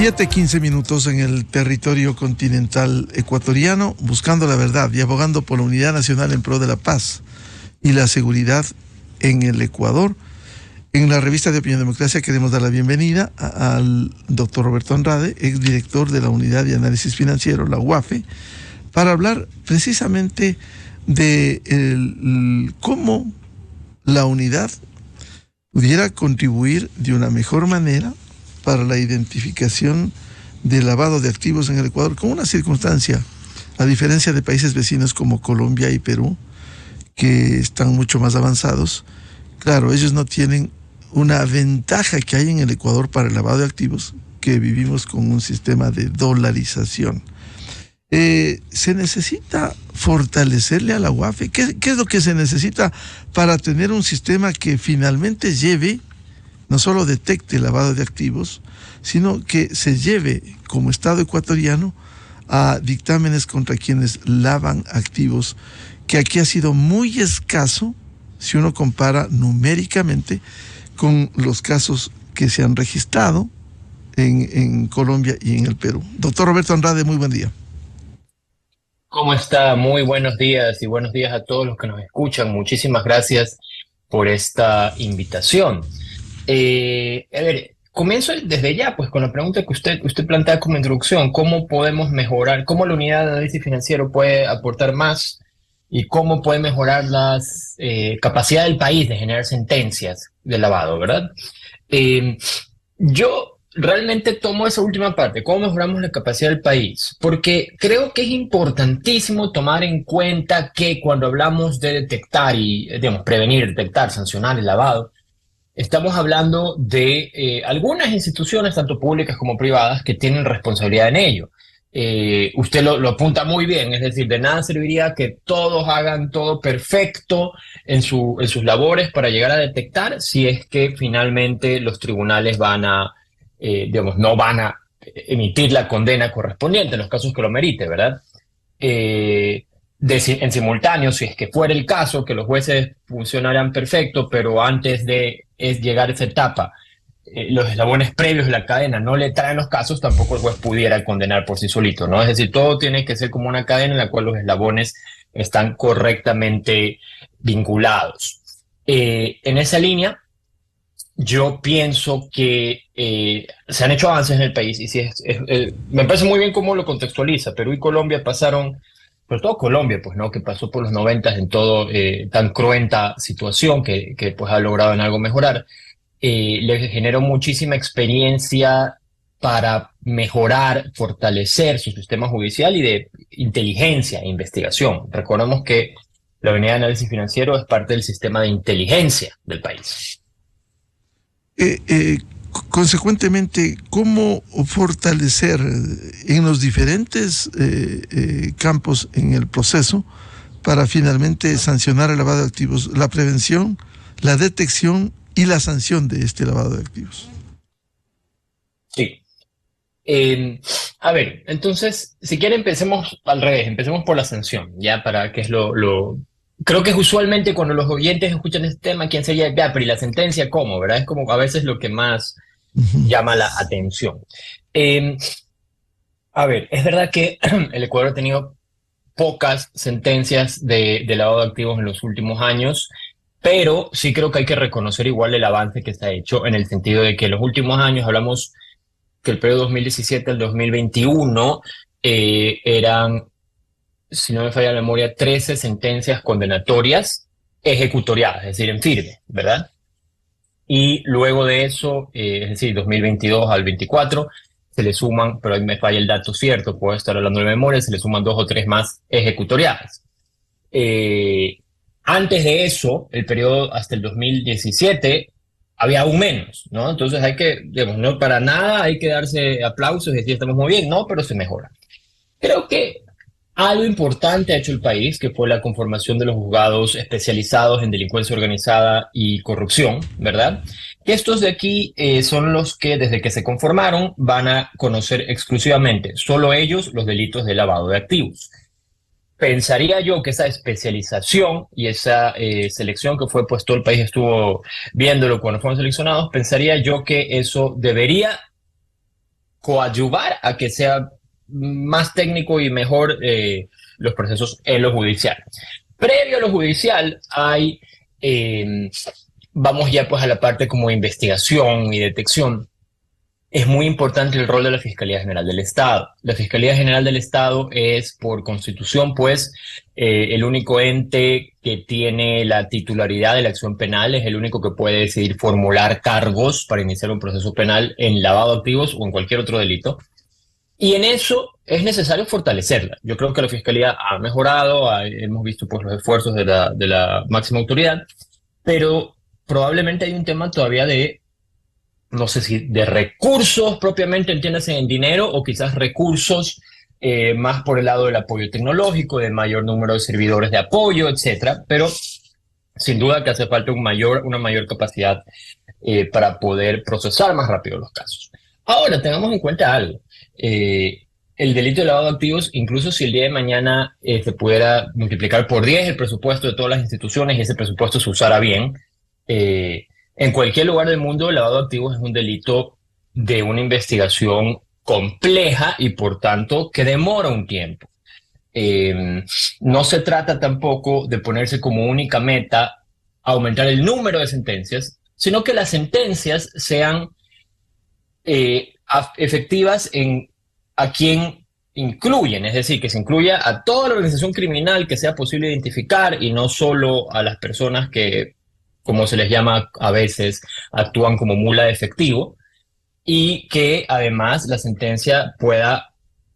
7:15 en el territorio continental ecuatoriano, buscando la verdad y abogando por la unidad nacional en pro de la paz y la seguridad en el Ecuador. En la revista de Opinión Democracia queremos dar la bienvenida al doctor Roberto Andrade, exdirector de la Unidad de Análisis Financiero, la UAFE, para hablar precisamente de cómo la unidad pudiera contribuir de una mejor manera para la identificación del lavado de activos en el Ecuador, con una circunstancia, a diferencia de países vecinos como Colombia y Perú, que están mucho más avanzados. Claro, ellos no tienen una ventaja que hay en el Ecuador para el lavado de activos, que vivimos con un sistema de dolarización. Se necesita fortalecerle a la UAFE. ¿Qué es lo que se necesita para tener un sistema que finalmente lleve, no solo detecte el lavado de activos, sino que se lleve como Estado ecuatoriano a dictámenes contra quienes lavan activos, que aquí ha sido muy escaso si uno compara numéricamente con los casos que se han registrado en Colombia y en el Perú? Doctor Roberto Andrade, muy buen día. ¿Cómo está? Muy buenos días y buenos días a todos los que nos escuchan. Muchísimas gracias por esta invitación. Comienzo desde ya, pues, con la pregunta que usted plantea como introducción: ¿cómo podemos mejorar, cómo la unidad de análisis financiero puede aportar más y cómo puede mejorar la capacidad del país de generar sentencias de lavado, ¿verdad? Yo realmente tomo esa última parte: ¿cómo mejoramos la capacidad del país? Porque creo que es importantísimo tomar en cuenta que cuando hablamos de detectar y, digamos, prevenir, detectar, sancionar el lavado, estamos hablando de algunas instituciones, tanto públicas como privadas, que tienen responsabilidad en ello. Usted lo apunta muy bien, es decir, de nada serviría que todos hagan todo perfecto en sus labores para llegar a detectar, si es que finalmente los tribunales no van a emitir la condena correspondiente en los casos que lo merite, ¿verdad? En simultáneo, si es que fuera el caso, que los jueces funcionaran perfecto, pero antes de llegar a esa etapa, los eslabones previos de la cadena no le traen los casos, tampoco el juez pudiera condenar por sí solito, ¿no? Es decir, todo tiene que ser como una cadena en la cual los eslabones están correctamente vinculados. En esa línea, yo pienso que se han hecho avances en el país y me parece muy bien cómo lo contextualiza. Perú y Colombia pasaron, sobre todo Colombia, pues, ¿no?, que pasó por los 90 en todo tan cruenta situación que pues ha logrado en algo mejorar. Le generó muchísima experiencia para mejorar, fortalecer su sistema judicial y de inteligencia e investigación. Recordemos que la Unidad de Análisis Financiero es parte del sistema de inteligencia del país. Consecuentemente, ¿cómo fortalecer en los diferentes campos en el proceso para finalmente sancionar el lavado de activos, la prevención, la detección y la sanción de este lavado de activos? Sí. Entonces, si quieren, empecemos al revés, empecemos por la sanción, ya, para que es Creo que usualmente cuando los oyentes escuchan este tema, ¿quién sería? Ya, pero ¿y la sentencia cómo, verdad? Es como a veces lo que más llama la atención. Es verdad que el Ecuador ha tenido pocas sentencias de lavado de activos en los últimos años, pero sí creo que hay que reconocer igual el avance que se ha hecho, en el sentido de que en los últimos años, hablamos que el periodo 2017 al 2021 eran, si no me falla la memoria, 13 sentencias condenatorias ejecutoriadas, es decir, en firme, ¿verdad? Y luego de eso, es decir, 2022 al 24, se le suman, pero ahí me falla el dato cierto, puedo estar hablando de memoria, se le suman 2 o 3 más ejecutoriadas. Antes de eso, el periodo hasta el 2017, había aún menos, ¿no? Entonces digamos, no para nada hay que darse aplausos y decir estamos muy bien, no, pero se mejora. Creo que algo importante ha hecho el país, que fue la conformación de los juzgados especializados en delincuencia organizada y corrupción, ¿verdad? Que estos de aquí son los que, desde que se conformaron, van a conocer exclusivamente, solo ellos, los delitos de lavado de activos. Pensaría yo que esa especialización y esa selección que fue, pues todo el país estuvo viéndolo cuando fueron seleccionados, pensaría yo que eso debería coadyuvar a que sea más técnico y mejor los procesos en lo judicial. Previo a lo judicial hay, vamos ya pues a la parte como investigación y detección. Es muy importante el rol de la Fiscalía General del Estado. La Fiscalía General del Estado es, por constitución, pues, el único ente que tiene la titularidad de la acción penal, es el único que puede decidir formular cargos para iniciar un proceso penal en lavado de activos o en cualquier otro delito. Y en eso es necesario fortalecerla. Yo creo que la Fiscalía ha mejorado, hemos visto pues, los esfuerzos de la máxima autoridad, pero probablemente hay un tema todavía de, no sé si de recursos propiamente, entiéndase en dinero, o quizás recursos más por el lado del apoyo tecnológico, de mayor número de servidores de apoyo, etcétera, pero sin duda que hace falta una mayor capacidad para poder procesar más rápido los casos. Ahora, tengamos en cuenta algo. El delito de lavado de activos, incluso si el día de mañana se pudiera multiplicar por 10 el presupuesto de todas las instituciones y ese presupuesto se usara bien, en cualquier lugar del mundo, el lavado de activos es un delito de una investigación compleja y, por tanto, que demora un tiempo. No se trata tampoco de ponerse como única meta aumentar el número de sentencias, sino que las sentencias sean efectivas a quien incluyen, es decir, que se incluya a toda la organización criminal que sea posible identificar y no solo a las personas que, como se les llama a veces, actúan como mula de efectivo, y que además la sentencia pueda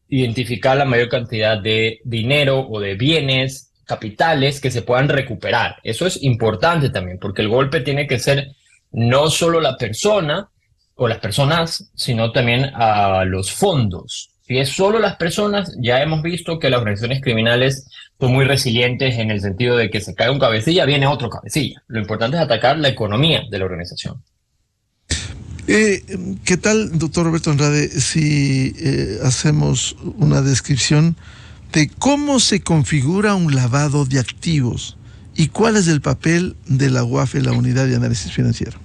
identificar la mayor cantidad de dinero o de bienes, capitales que se puedan recuperar. Eso es importante también, porque el golpe tiene que ser no solo la persona o las personas, sino también a los fondos. Si es solo las personas, ya hemos visto que las organizaciones criminales son muy resilientes en el sentido de que se cae un cabecilla, viene otro cabecilla. Lo importante es atacar la economía de la organización. ¿Qué tal, doctor Roberto Andrade, si hacemos una descripción de cómo se configura un lavado de activos y cuál es el papel de la UAFE, la Unidad de Análisis Financiero?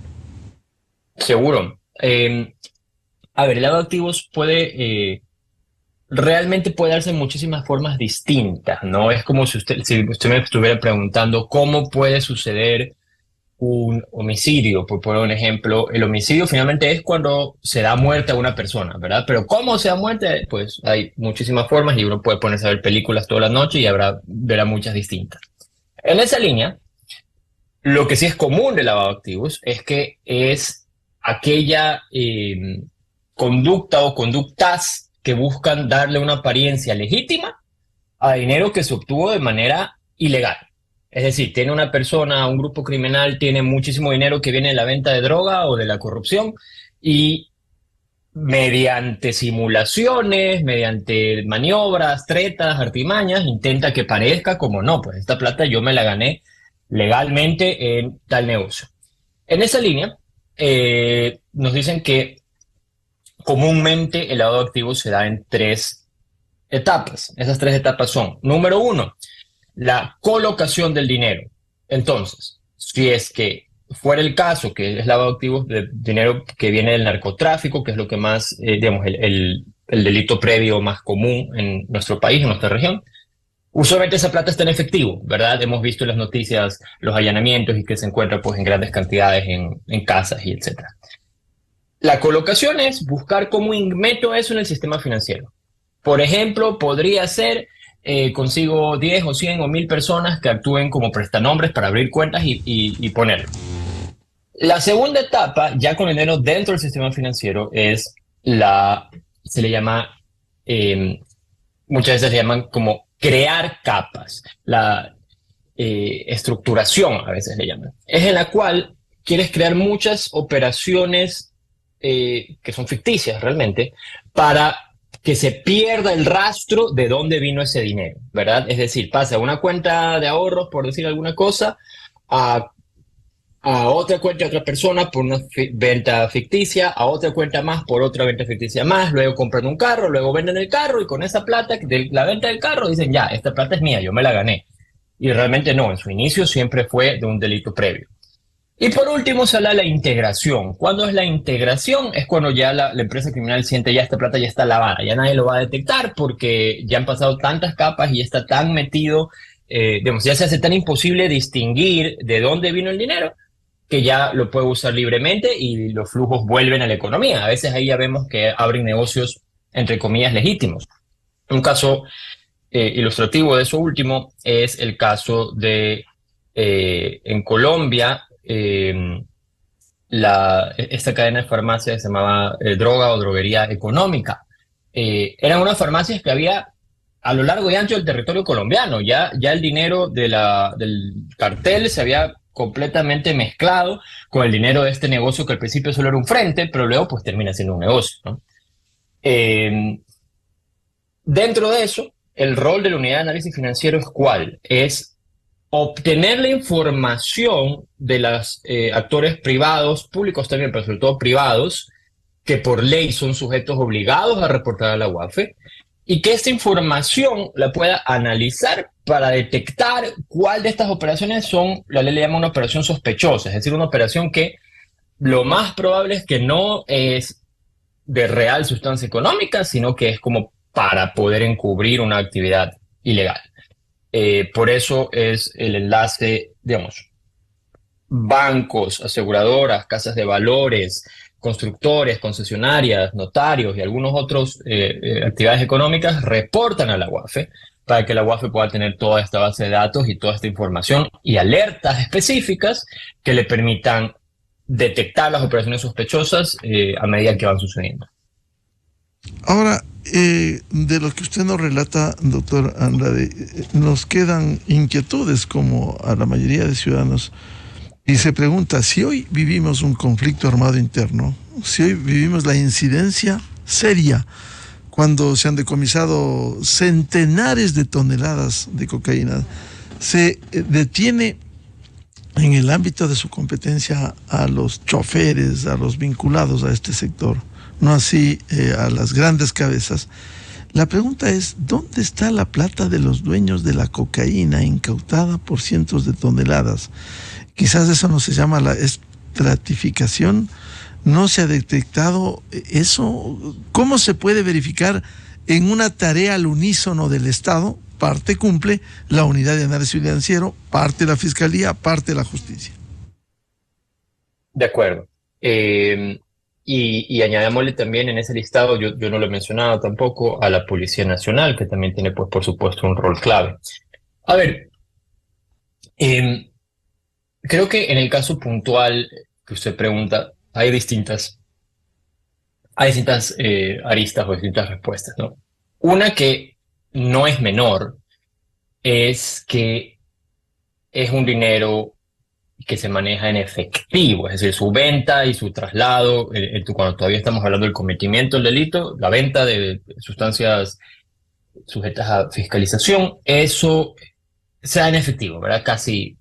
Seguro. A ver, el lavado de activos realmente puede darse en muchísimas formas distintas, ¿no? Es como si usted me estuviera preguntando cómo puede suceder un homicidio, por poner un ejemplo. El homicidio finalmente es cuando se da muerte a una persona, ¿verdad? Pero ¿cómo se da muerte? Pues hay muchísimas formas y uno puede ponerse a ver películas toda la noche y verá muchas distintas. En esa línea, lo que sí es común del lavado de activos es que es aquella conducta o conductas que buscan darle una apariencia legítima a dinero que se obtuvo de manera ilegal. Es decir, tiene una persona, un grupo criminal, tiene muchísimo dinero que viene de la venta de droga o de la corrupción y mediante simulaciones, mediante maniobras, tretas, artimañas, intenta que parezca como no, pues esta plata yo me la gané legalmente en tal negocio. En esa línea, nos dicen que comúnmente el lavado de activos se da en 3 etapas. Esas 3 etapas son, número 1, la colocación del dinero. Entonces, si es que fuera el caso, que es lavado de activos de dinero que viene del narcotráfico, que es lo que más, digamos, el delito previo más común en nuestro país, en nuestra región, usualmente esa plata está en efectivo, ¿verdad? Hemos visto en las noticias los allanamientos y que se encuentra pues en grandes cantidades en casas y etcétera. La colocación es buscar cómo meto eso en el sistema financiero. Por ejemplo, podría ser consigo 10 o 100 o 1000 personas que actúen como prestanombres para abrir cuentas y ponerlo. La segunda etapa, ya con el dinero dentro del sistema financiero, es se le llama, muchas veces se llaman como crear capas, la estructuración a veces le llaman. Es en la cual quieres crear muchas operaciones que son ficticias realmente, para que se pierda el rastro de dónde vino ese dinero, ¿verdad? Es decir, pasa de una cuenta de ahorros, por decir alguna cosa, a otra cuenta de otra persona por una venta ficticia, a otra cuenta más por otra venta ficticia más, luego compran un carro, luego venden el carro y con esa plata de la venta del carro dicen, ya, esta plata es mía, yo me la gané. Y realmente no, en su inicio siempre fue de un delito previo. Y por último se habla de la integración. ¿Cuándo es la integración? Es cuando ya la empresa criminal siente ya esta plata ya está lavada, ya nadie lo va a detectar porque ya han pasado tantas capas y ya está tan metido, digamos, ya se hace tan imposible distinguir de dónde vino el dinero que ya lo puede usar libremente y los flujos vuelven a la economía. A veces ahí ya vemos que abren negocios, entre comillas, legítimos. Un caso ilustrativo de eso último es el caso de en Colombia, esta cadena de farmacias se llamaba Droga o Droguería Económica. Eran unas farmacias que había a lo largo y ancho del territorio colombiano. Ya el dinero del cartel se había completamente mezclado con el dinero de este negocio que al principio solo era un frente, pero luego pues termina siendo un negocio, ¿no? Dentro de eso, el rol de la unidad de análisis financiero es ¿cuál? Es obtener la información de los actores privados, públicos también, pero sobre todo privados, que por ley son sujetos obligados a reportar a la UAFE, y que esta información la pueda analizar para detectar cuál de estas operaciones son, la ley le llama una operación sospechosa, es decir, una operación que lo más probable es que no es de real sustancia económica, sino que es como para poder encubrir una actividad ilegal. Por eso es el enlace, digamos, bancos, aseguradoras, casas de valores, constructores, concesionarias, notarios y algunos otros actividades económicas reportan a la UAFE para que la UAFE pueda tener toda esta base de datos y toda esta información y alertas específicas que le permitan detectar las operaciones sospechosas a medida que van sucediendo. Ahora, de lo que usted nos relata, doctor Andrade, nos quedan inquietudes como a la mayoría de ciudadanos y se pregunta, si hoy vivimos un conflicto armado interno, si hoy vivimos la incidencia seria cuando se han decomisado centenares de toneladas de cocaína, se detiene en el ámbito de su competencia a los choferes, a los vinculados a este sector, no así a las grandes cabezas. La pregunta es, ¿dónde está la plata de los dueños de la cocaína incautada por cientos de toneladas? Quizás eso no se llama la estratificación. ¿No se ha detectado eso? ¿Cómo se puede verificar en una tarea al unísono del Estado? Parte cumple la unidad de análisis financiero, parte la fiscalía, parte la justicia. De acuerdo. Y añadámosle también en ese listado, yo no lo he mencionado tampoco, a la Policía Nacional, que también tiene, pues, por supuesto, un rol clave. A ver, creo que en el caso puntual que usted pregunta, hay distintas aristas o distintas respuestas, ¿no? Una que no es menor es que es un dinero que se maneja en efectivo, es decir, su venta y su traslado, cuando todavía estamos hablando del cometimiento del delito, la venta de sustancias sujetas a fiscalización, eso se da en efectivo, ¿verdad? Casi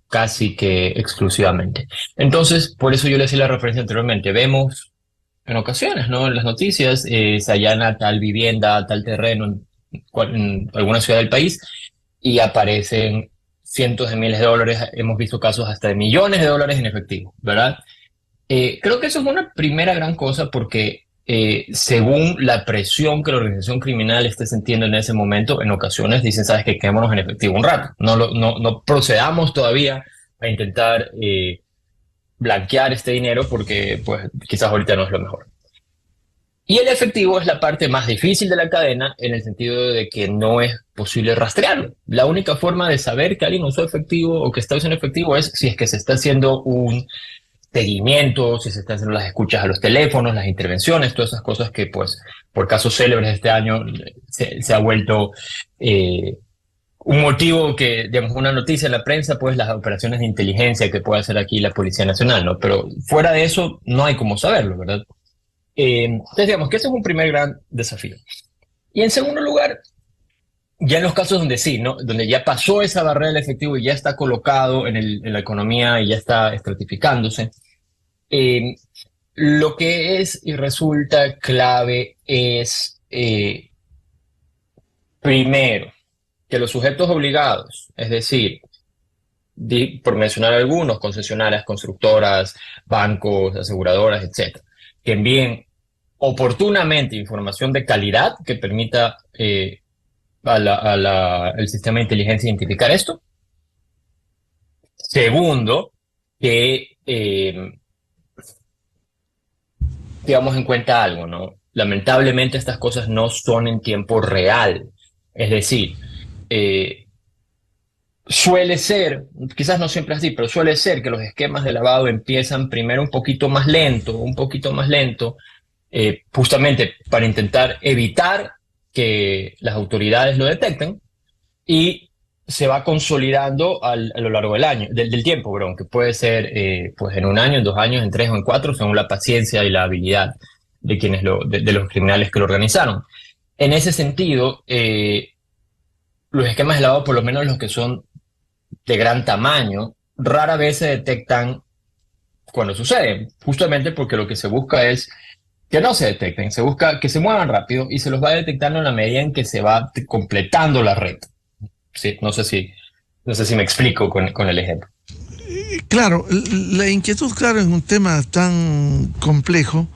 que exclusivamente. Entonces, por eso yo le hacía la referencia anteriormente, vemos en ocasiones, ¿no? En las noticias, se allana tal vivienda, tal terreno en alguna ciudad del país y aparecen cientos de miles de dólares, hemos visto casos hasta de millones de dólares en efectivo, ¿verdad? Creo que eso es una primera gran cosa porque según la presión que la organización criminal esté sintiendo en ese momento, en ocasiones dicen, sabes qué, quedémonos en efectivo un rato, no procedamos todavía a intentar blanquear este dinero porque pues quizás ahorita no es lo mejor. Y el efectivo es la parte más difícil de la cadena en el sentido de que no es posible rastrearlo. La única forma de saber que alguien usó efectivo o que está usando efectivo es si es que se está haciendo un seguimiento, si se están haciendo las escuchas a los teléfonos, las intervenciones, todas esas cosas que pues por casos célebres de este año se ha vuelto un motivo que, digamos, una noticia en la prensa, pues las operaciones de inteligencia que puede hacer aquí la Policía Nacional, ¿no? Pero fuera de eso no hay cómo saberlo, ¿verdad? Entonces, digamos que ese es un primer gran desafío. Y en segundo lugar, ya en los casos donde sí, ¿no? Donde ya pasó esa barrera del efectivo y ya está colocado en la economía y ya está estratificándose, lo que es y resulta clave es, primero, que los sujetos obligados, es decir, por mencionar algunos, concesionarias, constructoras, bancos, aseguradoras, etcétera, que envíen oportunamente información de calidad que permita el sistema de inteligencia identificar esto. Segundo, que digamos en cuenta algo, ¿no? Lamentablemente estas cosas no son en tiempo real. Es decir, suele ser, quizás no siempre así, pero suele ser que los esquemas de lavado empiezan primero un poquito más lento, justamente para intentar evitar que las autoridades lo detecten, y se va consolidando a lo largo del tiempo, perdón, que puede ser pues en 1 año, en 2 años, en 3 o en 4, según la paciencia y la habilidad de quienes de los criminales que lo organizaron. En ese sentido, los esquemas de lavado, por lo menos los que son de gran tamaño, rara vez se detectan cuando suceden, justamente porque lo que se busca es que no se detecten, se busca que se muevan rápido y se los va detectando en la medida en que se va completando la red. Sí, no sé si me explico con el ejemplo. Claro, la inquietud, claro, en un tema tan complejo,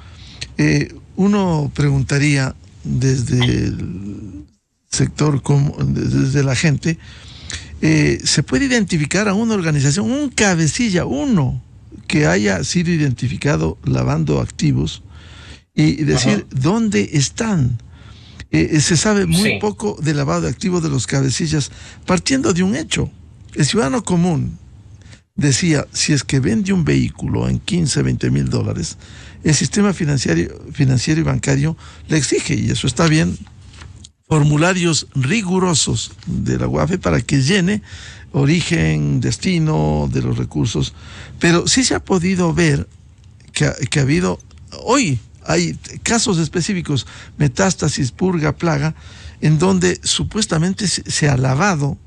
uno preguntaría desde el sector, desde la gente, ¿se puede identificar a una organización, un cabecilla, uno que haya sido identificado lavando activos y decir dónde están? Se sabe muy poco del lavado de activos de los cabecillas, partiendo de un hecho. El ciudadano común decía, si es que vende un vehículo en 15, 20 mil dólares, el sistema financiero y bancario le exige, y eso está bien, formularios rigurosos de la UAFE para que llene origen, destino de los recursos. Pero sí se ha podido ver que ha habido, hoy hay casos específicos, metástasis, purga, plaga, en donde supuestamente se ha lavado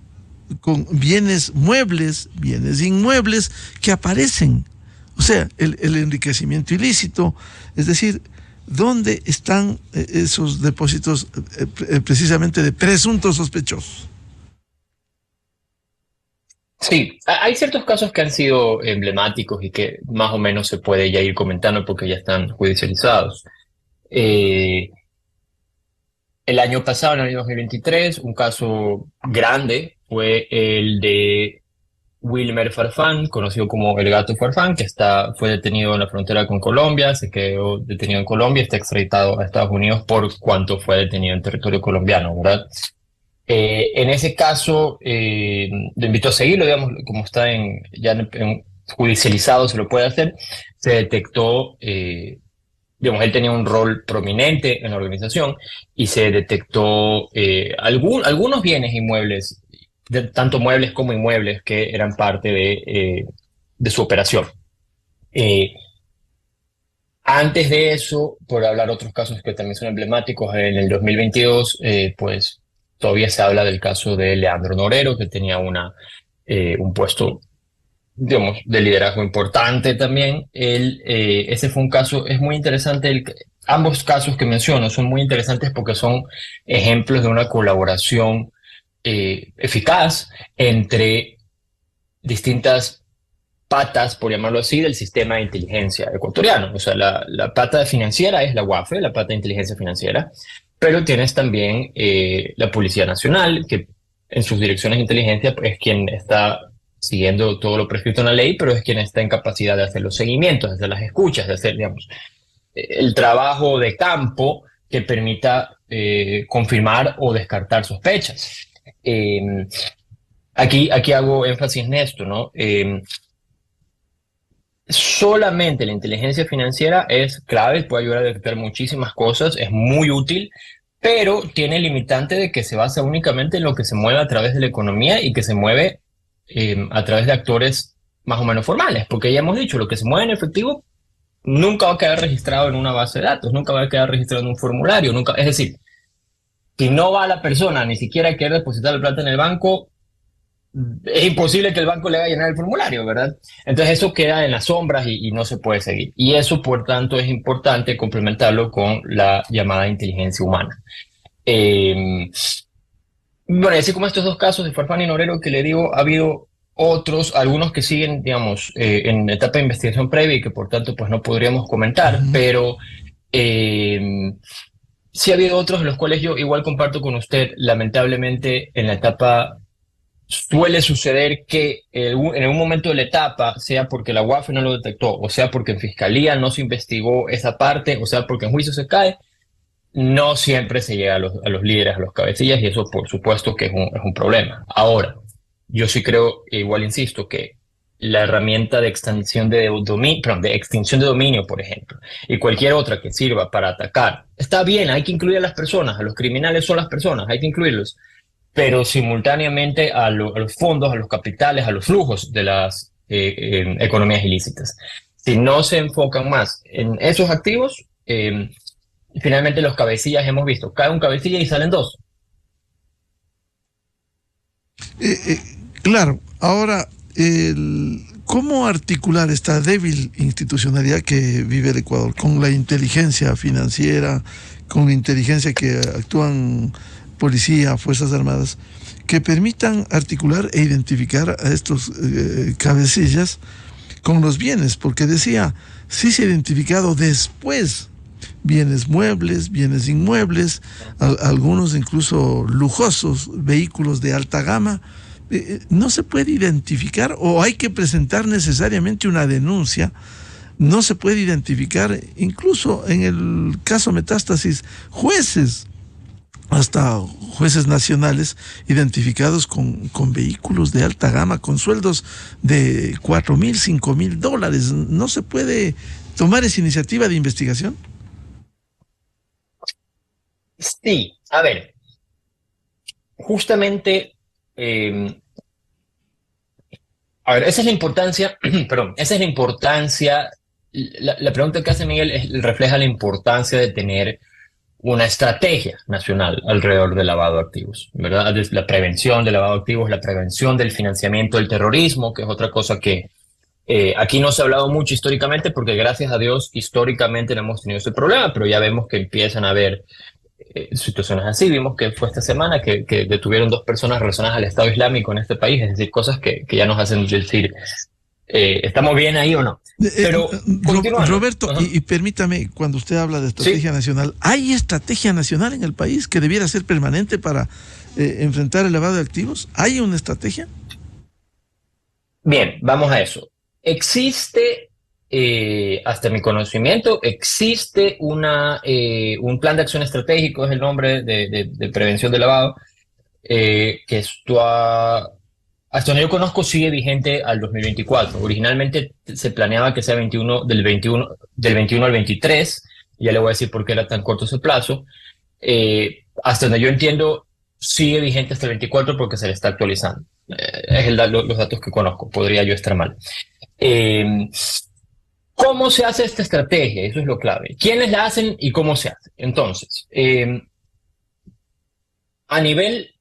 con bienes muebles, bienes inmuebles que aparecen. O sea, el enriquecimiento ilícito, es decir, ¿dónde están esos depósitos precisamente de presuntos sospechosos? Sí, hay ciertos casos que han sido emblemáticos y que más o menos se puede ya ir comentando porque ya están judicializados. El año pasado, en el año 2023, un caso grande fue el de Wilmer Farfán, conocido como el Gato Farfán, que fue detenido en la frontera con Colombia, se quedó detenido en Colombia, está extraditado a Estados Unidos por cuanto fue detenido en territorio colombiano, ¿verdad? En ese caso, lo invito a seguirlo, digamos, como está judicializado, se lo puede hacer. Se detectó, digamos, él tenía un rol prominente en la organización y se detectó algunos bienes inmuebles, tanto muebles como inmuebles, que eran parte de su operación. Antes de eso, por hablar otros casos que también son emblemáticos, en el 2022, pues todavía se habla del caso de Leandro Norero, que tenía un puesto, digamos, de liderazgo importante también. Ese fue un caso, es muy interesante. Ambos casos que menciono son muy interesantes porque son ejemplos de una colaboración eficaz entre distintas patas, por llamarlo así, del sistema de inteligencia ecuatoriano. O sea, la pata financiera es la UAFE, la pata de inteligencia financiera, pero tienes también la Policía Nacional, que en sus direcciones de inteligencia es quien está siguiendo todo lo prescrito en la ley, pero es quien está en capacidad de hacer los seguimientos, de hacer las escuchas, de hacer, digamos, el trabajo de campo que permita confirmar o descartar sospechas. Aquí hago énfasis en esto, ¿no? Solamente la inteligencia financiera es clave, puede ayudar a detectar muchísimas cosas, es muy útil, pero tiene el limitante de que se basa únicamente en lo que se mueve a través de la economía y que se mueve a través de actores más o menos formales, porque ya hemos dicho, lo que se mueve en efectivo nunca va a quedar registrado en una base de datos, nunca va a quedar registrado en un formulario, nunca, es decir, si no va la persona ni siquiera a querer depositar la plata en el banco, es imposible que el banco le haga llenar el formulario, ¿verdad? Entonces eso queda en las sombras y no se puede seguir. Y eso, por tanto, es importante complementarlo con la llamada inteligencia humana. Bueno, así como estos dos casos de Farfán y Norero que le digo, ha habido otros, algunos que siguen, digamos, en etapa de investigación previa y que por tanto pues no podríamos comentar, pero eh, sí ha habido otros de los cuales yo igual comparto con usted. Lamentablemente en la etapa suele suceder que en algún momento de la etapa, sea porque la UAF no lo detectó, o sea porque en fiscalía no se investigó esa parte, o sea porque en juicio se cae, no siempre se llega a los líderes, a los cabecillas, y eso por supuesto que es un problema. Ahora, yo sí creo, e igual insisto, que la herramienta de extinción de extinción de dominio, por ejemplo, y cualquier otra que sirva para atacar, está bien, hay que incluir a las personas, a los criminales son las personas, hay que incluirlos, pero simultáneamente a los fondos, a los capitales, a los flujos de las economías ilícitas. Si no se enfocan más en esos activos, finalmente los cabecillas hemos visto, cae un cabecilla y salen dos. Claro, ahora, ¿cómo articular esta débil institucionalidad que vive el Ecuador con la inteligencia financiera, con la inteligencia que actúan policía, Fuerzas Armadas, que permitan articular e identificar a estos cabecillas con los bienes? Porque decía, sí se ha identificado después bienes muebles, bienes inmuebles, algunos incluso lujosos, vehículos de alta gama. No se puede identificar, o hay que presentar necesariamente una denuncia. No se puede identificar, incluso en el caso Metástasis, jueces, hasta jueces nacionales identificados con vehículos de alta gama, con sueldos de $4,000, $5,000. ¿No se puede tomar esa iniciativa de investigación? Sí, a ver, justamente, a ver, esa es la importancia, perdón, esa es la importancia, la pregunta que hace Miguel refleja la importancia de tener una estrategia nacional alrededor del lavado de activos, ¿verdad? La prevención del lavado de activos, la prevención del financiamiento del terrorismo, que es otra cosa que aquí no se ha hablado mucho históricamente, porque gracias a Dios históricamente no hemos tenido ese problema, pero ya vemos que empiezan a haber situaciones así. Vimos que fue esta semana que detuvieron 2 personas relacionadas al Estado Islámico en este país, es decir, cosas que ya nos hacen decir, ¿estamos bien ahí o no? Pero, Roberto, y permítame, cuando usted habla de estrategia nacional, ¿hay estrategia nacional en el país que debiera ser permanente para enfrentar el lavado de activos? ¿Hay una estrategia? Bien, vamos a eso. Existe, hasta mi conocimiento, existe un plan de acción estratégico, es el nombre de prevención del lavado, que hasta donde yo conozco sigue vigente al 2024. Originalmente se planeaba que sea del 21 al 23, ya le voy a decir por qué era tan corto ese plazo. Hasta donde yo entiendo, sigue vigente hasta el 24 porque se le está actualizando. Los datos que conozco, podría yo estar mal. ¿Cómo se hace esta estrategia? Eso es lo clave. ¿Quiénes la hacen y cómo se hace? Entonces, a nivel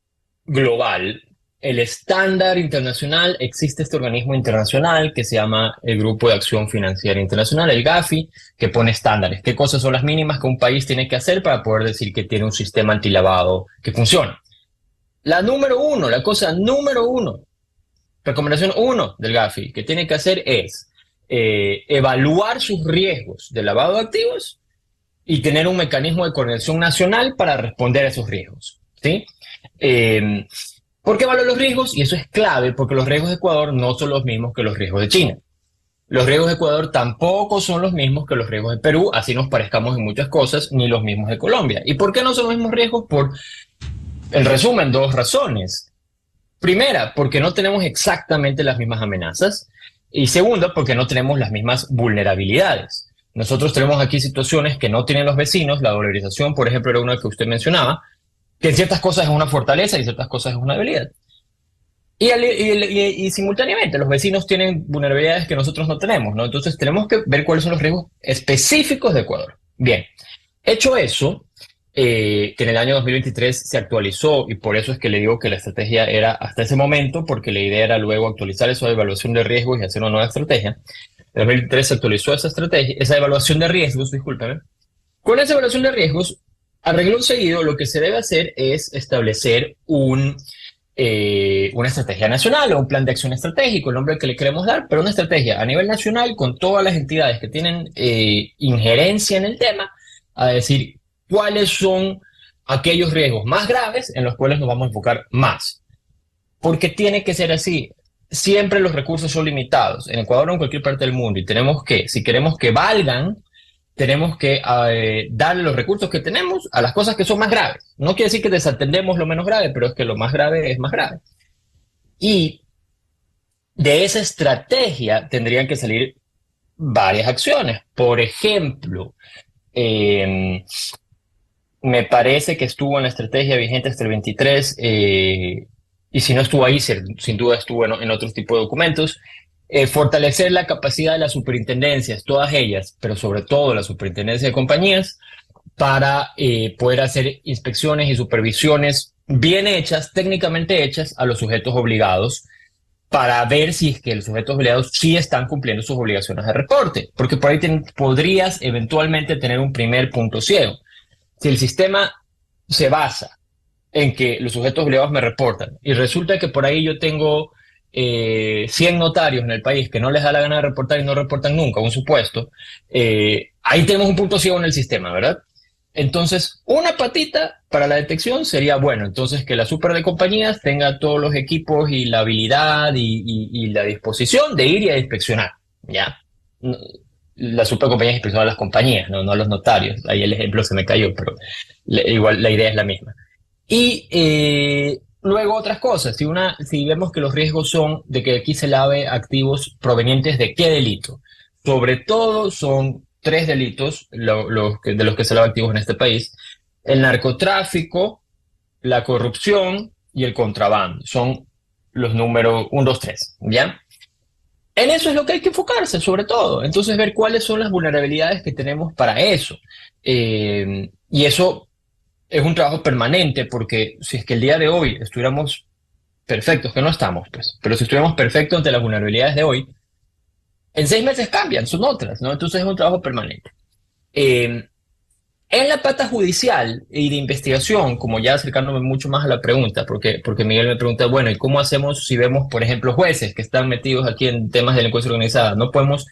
global, el estándar internacional, existe este organismo internacional que se llama el Grupo de Acción Financiera Internacional, el GAFI, que pone estándares. ¿Qué cosas son las mínimas que un país tiene que hacer para poder decir que tiene un sistema antilavado que funciona? La cosa número uno, recomendación 1 del GAFI, que tiene que hacer es evaluar sus riesgos de lavado de activos y tener un mecanismo de coordinación nacional para responder a esos riesgos, ¿sí? ¿Por qué evaluar los riesgos? Y eso es clave, porque los riesgos de Ecuador no son los mismos que los riesgos de China. Los riesgos de Ecuador tampoco son los mismos que los riesgos de Perú, así nos parezcamos en muchas cosas, ni los mismos de Colombia. ¿Y por qué no son los mismos riesgos? En resumen, 2 razones. Primera, porque no tenemos exactamente las mismas amenazas. Y segunda, porque no tenemos las mismas vulnerabilidades. Nosotros tenemos aquí situaciones que no tienen los vecinos. La dolarización, por ejemplo, era una que usted mencionaba, que en ciertas cosas es una fortaleza y en ciertas cosas es una debilidad. Y simultáneamente, los vecinos tienen vulnerabilidades que nosotros no tenemos, ¿no? Entonces tenemos que ver cuáles son los riesgos específicos de Ecuador. Bien, hecho eso, que en el año 2023 se actualizó, y por eso es que le digo que la estrategia era hasta ese momento, porque la idea era luego actualizar esa evaluación de riesgos y hacer una nueva estrategia. En 2023 se actualizó esa evaluación de riesgos, discúlpeme. Con esa evaluación de riesgos, a renglón seguido, lo que se debe hacer es establecer una estrategia nacional o un plan de acción estratégico, el nombre que le queremos dar, pero una estrategia a nivel nacional con todas las entidades que tienen injerencia en el tema, a decir cuáles son aquellos riesgos más graves en los cuales nos vamos a enfocar más. Porque tiene que ser así. Siempre los recursos son limitados, en Ecuador o en cualquier parte del mundo, y tenemos que, si queremos que valgan, tenemos que darle los recursos que tenemos a las cosas que son más graves. No quiere decir que desatendemos lo menos grave, pero es que lo más grave es más grave. Y de esa estrategia tendrían que salir varias acciones. Por ejemplo, me parece que estuvo en la estrategia vigente hasta el 23, y si no estuvo ahí, sin duda estuvo en otros tipos de documentos. Fortalecer la capacidad de las superintendencias, todas ellas, pero sobre todo la superintendencia de compañías, para poder hacer inspecciones y supervisiones bien hechas, técnicamente hechas, a los sujetos obligados, para ver si es que los sujetos obligados sí están cumpliendo sus obligaciones de reporte, porque por ahí podrías eventualmente tener un primer punto ciego. Si el sistema se basa en que los sujetos obligados me reportan y resulta que por ahí yo tengo 100 notarios en el país que no les da la gana de reportar y no reportan nunca, un supuesto, ahí tenemos un punto ciego en el sistema, ¿verdad? Entonces, una patita para la detección sería, bueno, entonces que la super de compañías tenga todos los equipos y la habilidad y la disposición de ir y a inspeccionar, ¿ya? La super compañía inspecciona a las compañías, no a los notarios. Ahí el ejemplo se me cayó, pero igual la idea es la misma. Y luego otras cosas, si vemos que los riesgos son de que aquí se lave activos provenientes de qué delito, sobre todo son tres delitos de los que se lavan activos en este país: el narcotráfico, la corrupción y el contrabando. Son los números 1, 2, 3, ¿ya? En eso es lo que hay que enfocarse, sobre todo. Entonces, ver cuáles son las vulnerabilidades que tenemos para eso. Y eso es un trabajo permanente, porque si es que el día de hoy estuviéramos perfectos, que no estamos, pues, pero si estuviéramos perfectos ante las vulnerabilidades de hoy, en 6 meses cambian, son otras, ¿no? Entonces es un trabajo permanente. En la pata judicial y de investigación, como ya acercándome mucho más a la pregunta, porque Miguel me pregunta, bueno, ¿y cómo hacemos si vemos, por ejemplo, jueces que están metidos aquí en temas de delincuencia organizada? No podemos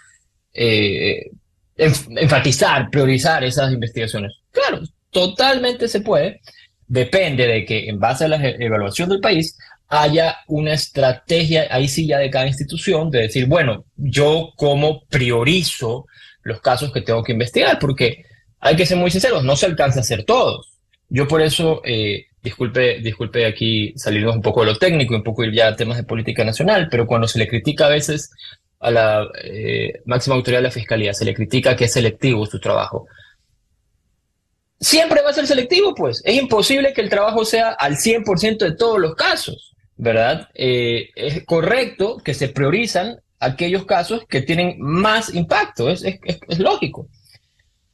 enfatizar, priorizar esas investigaciones. Claro, totalmente se puede. Depende de que, en base a la evaluación del país, haya una estrategia, ahí sí ya de cada institución, de decir, bueno, yo cómo priorizo los casos que tengo que investigar, porque hay que ser muy sinceros, no se alcanza a hacer todos. Yo por eso, disculpe aquí salirnos un poco de lo técnico y un poco ir ya a temas de política nacional, pero cuando se le critica a veces a la máxima autoridad de la Fiscalía, se le critica que es selectivo su trabajo. Siempre va a ser selectivo, pues. Es imposible que el trabajo sea al 100% de todos los casos, ¿verdad? Es correcto que se priorizan aquellos casos que tienen más impacto, es lógico.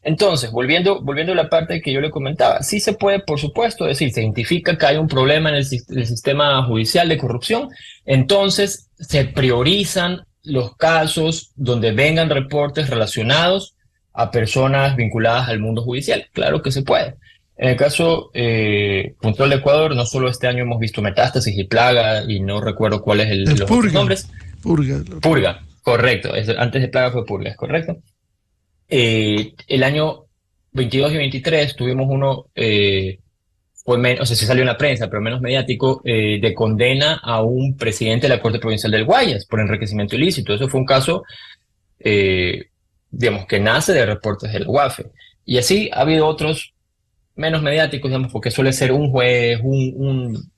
Entonces, volviendo a la parte que yo le comentaba, sí se puede, por supuesto, decir, se identifica que hay un problema en el sistema judicial de corrupción, entonces se priorizan los casos donde vengan reportes relacionados a personas vinculadas al mundo judicial. Claro que se puede. En el caso puntual de Ecuador, no solo este año hemos visto Metástasis y Plaga, y no recuerdo cuáles los otros nombres. Purga, correcto. Antes de Plaga fue Purga, ¿es correcto? El año 22 y 23 tuvimos uno, se salió en la prensa, pero menos mediático, de condena a un presidente de la Corte Provincial del Guayas por enriquecimiento ilícito. Eso fue un caso, digamos, que nace de reportes del UAFE. Y así ha habido otros menos mediáticos, digamos, porque suele ser un juez,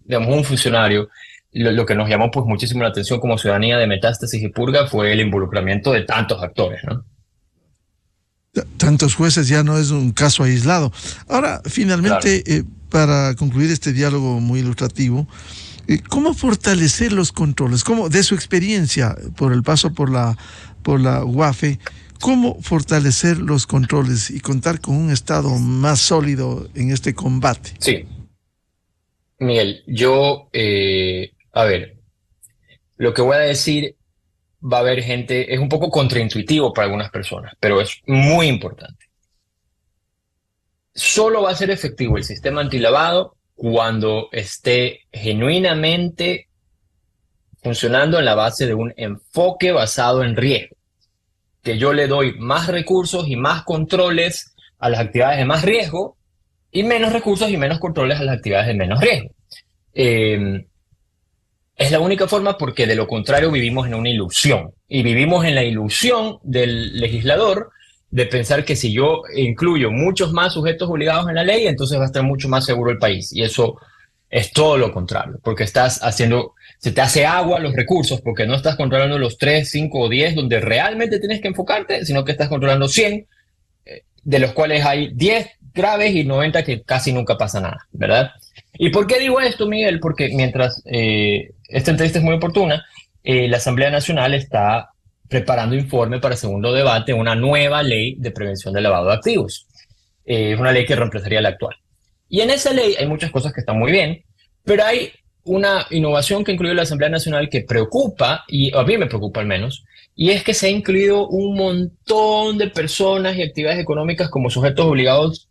digamos, un funcionario. Lo que nos llamó pues muchísimo la atención como ciudadanía de Metástasis y Purga fue el involucramiento de tantos actores, ¿no? Tantos jueces ya no es un caso aislado. Ahora, finalmente, claro, para concluir este diálogo muy ilustrativo, ¿cómo fortalecer los controles? ¿Cómo, de su experiencia por el paso por la UAFE, cómo fortalecer los controles y contar con un Estado más sólido en este combate? Sí. Miguel, yo, a ver, lo que voy a decir va a haber gente, es un poco contraintuitivo para algunas personas, pero es muy importante. Solo va a ser efectivo el sistema antilavado cuando esté genuinamente funcionando en la base de un enfoque basado en riesgo, que yo le doy más recursos y más controles a las actividades de más riesgo y menos recursos y menos controles a las actividades de menos riesgo. Es la única forma, porque de lo contrario vivimos en una ilusión, y vivimos en la ilusión del legislador de pensar que si yo incluyo muchos más sujetos obligados en la ley, entonces va a estar mucho más seguro el país. Y eso es todo lo contrario, porque se te hace agua los recursos, porque no estás controlando los 3, 5 o 10 donde realmente tienes que enfocarte, sino que estás controlando 100, de los cuales hay 10 graves y 90 que casi nunca pasa nada, ¿verdad? ¿Y por qué digo esto, Miguel? Porque mientras esta entrevista es muy oportuna, la Asamblea Nacional está preparando informe para segundo debate una nueva ley de prevención del lavado de activos. Es una ley que reemplazaría la actual. Y en esa ley hay muchas cosas que están muy bien, pero hay una innovación que incluye la Asamblea Nacional que preocupa, y a mí me preocupa al menos, y es que se ha incluido un montón de personas y actividades económicas como sujetos obligados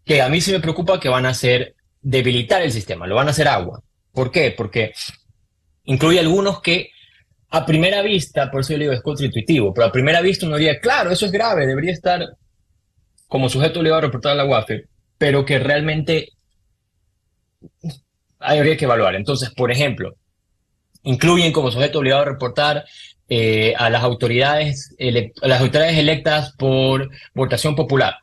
que a mí sí me preocupa que van a hacer debilitar el sistema, lo van a hacer agua. ¿Por qué? Porque incluye algunos que a primera vista, por eso yo digo es contraintuitivo, pero a primera vista uno diría, claro, eso es grave, debería estar como sujeto obligado a reportar a la UAFE, pero que realmente habría que evaluar. Entonces, por ejemplo, incluyen como sujeto obligado a reportar a las autoridades electas por votación popular.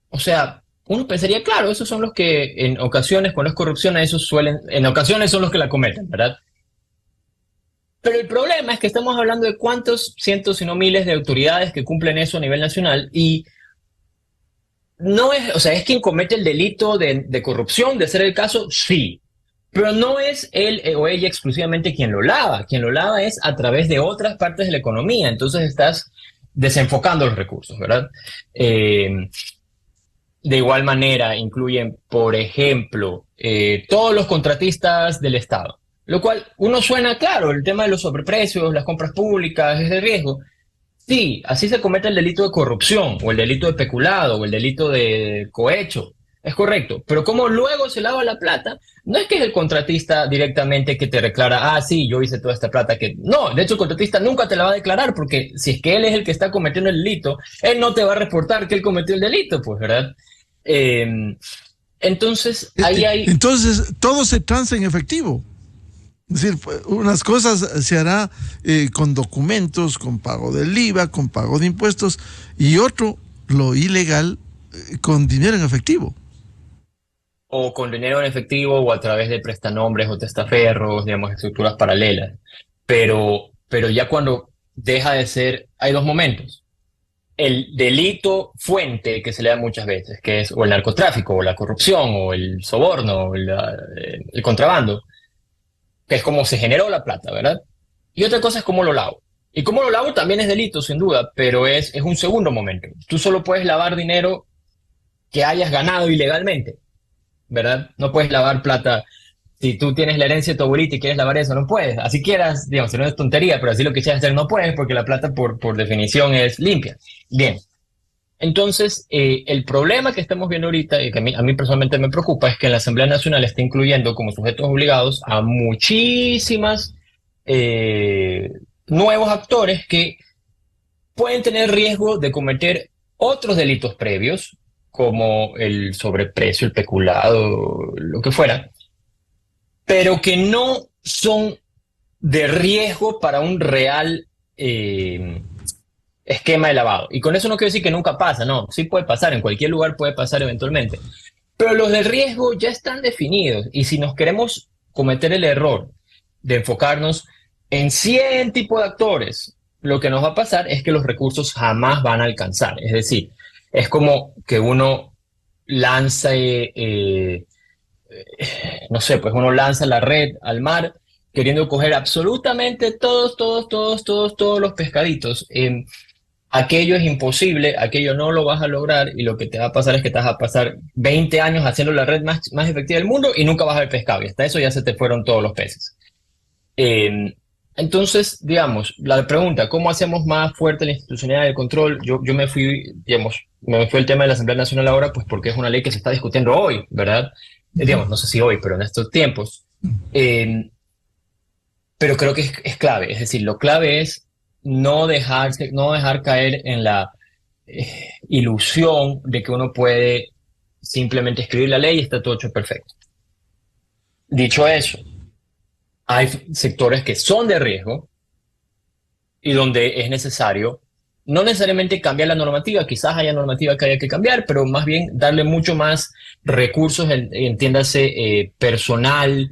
O sea, uno pensaría, claro, esos son los que en ocasiones, cuando es corrupción, en ocasiones son los que la cometen, ¿verdad? Pero el problema es que estamos hablando de cuántos cientos, si no miles de autoridades que cumplen eso a nivel nacional, y no es, o sea, es quien comete el delito de corrupción, de ser el caso, sí, pero no es él o ella exclusivamente quien lo lava es a través de otras partes de la economía, entonces estás desenfocando los recursos, ¿verdad? De igual manera, incluyen, por ejemplo, todos los contratistas del Estado, lo cual uno suena claro, el tema de los sobreprecios, las compras públicas, es de riesgo. Sí, así se comete el delito de corrupción, o el delito de peculado, o el delito de cohecho. Es correcto, pero como luego se lava la plata, no es que es el contratista directamente que te declara, ah, sí, yo hice toda esta plata, que no, de hecho el contratista nunca te la va a declarar, porque si es que él es el que está cometiendo el delito, él no te va a reportar que él cometió el delito, pues, ¿verdad? Entonces, ahí hay... Entonces, todo se transa en efectivo. Es decir, unas cosas se hará con documentos, con pago del IVA, con pago de impuestos, y otro, lo ilegal, con dinero en efectivo. O con dinero en efectivo o a través de prestanombres o testaferros, digamos, estructuras paralelas. Pero ya cuando deja de ser, hay dos momentos. El delito fuente que se le da muchas veces, que es o el narcotráfico, o la corrupción, o el soborno, o el contrabando, que es como se generó la plata, ¿verdad? Y otra cosa es cómo lo lavo. Y cómo lo lavo también es delito, sin duda, pero es un segundo momento. Tú solo puedes lavar dinero que hayas ganado ilegalmente, ¿verdad? No puedes lavar plata. Si tú tienes la herencia de tu abuelita y quieres lavar eso, no puedes. Así quieras, digamos, no es tontería, pero así lo que quieras hacer no puedes, porque la plata por definición es limpia. Bien. Entonces, el problema que estamos viendo ahorita, y que a mí personalmente me preocupa, es que la Asamblea Nacional está incluyendo como sujetos obligados a muchísimas nuevos actores que pueden tener riesgo de cometer otros delitos previos, como el sobreprecio, el peculado, lo que fuera, pero que no son de riesgo para un real esquema de lavado. Y con eso no quiero decir que nunca pasa, no, sí puede pasar, en cualquier lugar puede pasar eventualmente. Pero los de riesgo ya están definidos, y si nos queremos cometer el error de enfocarnos en 100 tipos de actores, lo que nos va a pasar es que los recursos jamás van a alcanzar. Es decir, es como que uno lanza, no sé, pues uno lanza la red al mar queriendo coger absolutamente todos los pescaditos. Aquello es imposible, aquello no lo vas a lograr, y lo que te va a pasar es que te vas a pasar 20 años haciendo la red más efectiva del mundo y nunca vas a ver pescado, y hasta eso ya se te fueron todos los peces. Entonces, digamos, la pregunta, ¿cómo hacemos más fuerte la institucionalidad del control? Yo me fui, digamos, me fui el tema de la Asamblea Nacional ahora, pues porque es una ley que se está discutiendo hoy, ¿verdad? Digamos, no sé si hoy, pero en estos tiempos. Pero creo que es clave, es decir, lo clave es no dejar caer en la ilusión de que uno puede simplemente escribir la ley y está todo hecho perfecto. Dicho eso, hay sectores que son de riesgo y donde es necesario no necesariamente cambiar la normativa, quizás haya normativa que haya que cambiar, pero más bien darle mucho más recursos, entiéndase, personal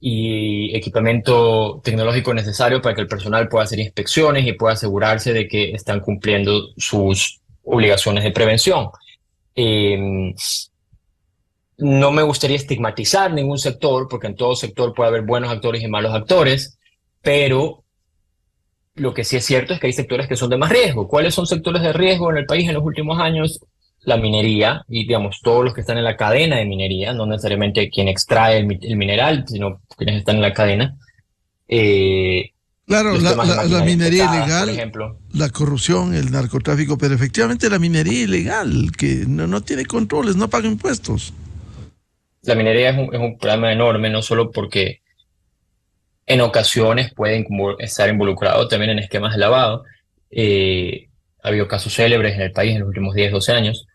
y equipamiento tecnológico necesario para que el personal pueda hacer inspecciones y pueda asegurarse de que están cumpliendo sus obligaciones de prevención. No me gustaría estigmatizar ningún sector, porque en todo sector puede haber buenos actores y malos actores, pero lo que sí es cierto es que hay sectores que son de más riesgo. ¿Cuáles son sectores de riesgo en el país en los últimos años? La minería y, digamos, todos los que están en la cadena de minería, no necesariamente quien extrae el mineral, sino quienes están en la cadena. Claro, la minería pesadas, ilegal, por ejemplo. la corrupción, el narcotráfico, pero efectivamente la minería ilegal, que no tiene controles, no paga impuestos. La minería es un problema enorme, no solo porque en ocasiones pueden estar involucrados también en esquemas de lavado. Ha habido casos célebres en el país en los últimos 10, 12 años.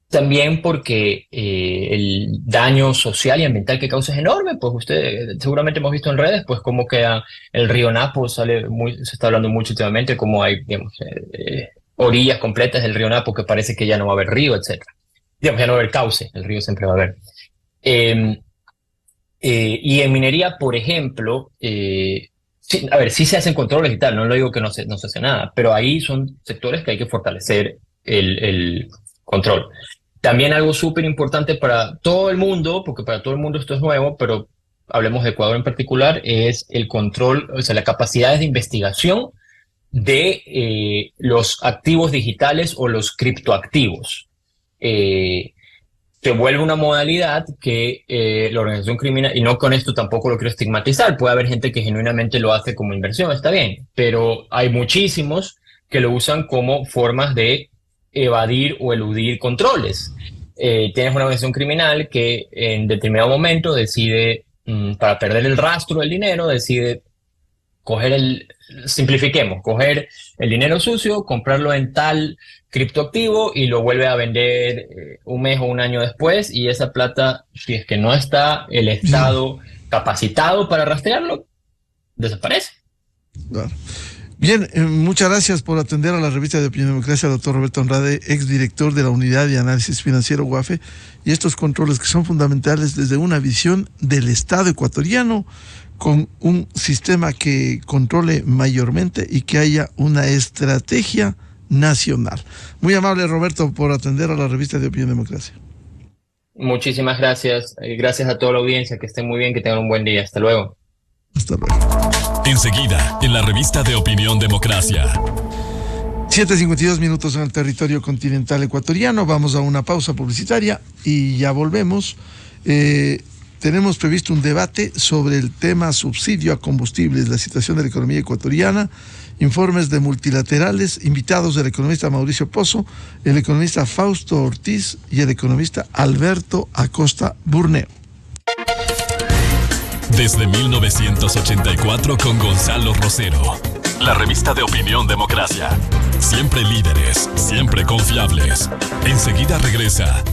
También porque el daño social y ambiental que causa es enorme, pues usted seguramente hemos visto en redes, pues cómo queda el río Napo, se está hablando mucho últimamente, cómo hay, digamos, orillas completas del río Napo que parece que ya no va a haber río, etc. Digamos, ya no va a haber cauce, el río siempre va a haber. Y en minería, por ejemplo, sí, a ver, sí se hacen controles y tal, no lo digo que no se hace nada, pero ahí son sectores que hay que fortalecer el control. También algo súper importante para todo el mundo, porque para todo el mundo esto es nuevo, pero hablemos de Ecuador en particular, es el control, o sea, la capacidad de investigación de los activos digitales o los criptoactivos. Se vuelve una modalidad que la organización criminal, y no con esto tampoco lo quiero estigmatizar, puede haber gente que genuinamente lo hace como inversión, está bien, pero hay muchísimos que lo usan como formas de evadir o eludir controles. Tienes una organización criminal que en determinado momento decide, para perder el rastro del dinero, decide simplifiquemos, coger el dinero sucio, comprarlo en tal criptoactivo y lo vuelve a vender un mes o un año después, y esa plata, si es que no está el Estado capacitado para rastrearlo, desaparece. Claro. Bien, muchas gracias por atender a la revista de Opinión y Democracia, doctor Roberto Andrade, exdirector de la Unidad de Análisis Financiero UAFE, y estos controles que son fundamentales desde una visión del Estado ecuatoriano, con un sistema que controle mayormente y que haya una estrategia nacional. Muy amable, Roberto, por atender a la revista de Opinión y Democracia. Muchísimas gracias. Gracias a toda la audiencia, que estén muy bien, que tengan un buen día. Hasta luego. Hasta luego. Enseguida, en la revista de Opinión Democracia. 7:52 minutos en el territorio continental ecuatoriano. Vamos a una pausa publicitaria y ya volvemos. Tenemos previsto un debate sobre el tema subsidio a combustibles, la situación de la economía ecuatoriana, informes de multilaterales, invitados del economista Mauricio Pozo, el economista Fausto Ortiz y el economista Alberto Acosta Burneo. Desde 1984 con Gonzalo Rosero. La revista de Opinión Democracia. Siempre líderes, siempre confiables. Enseguida regresa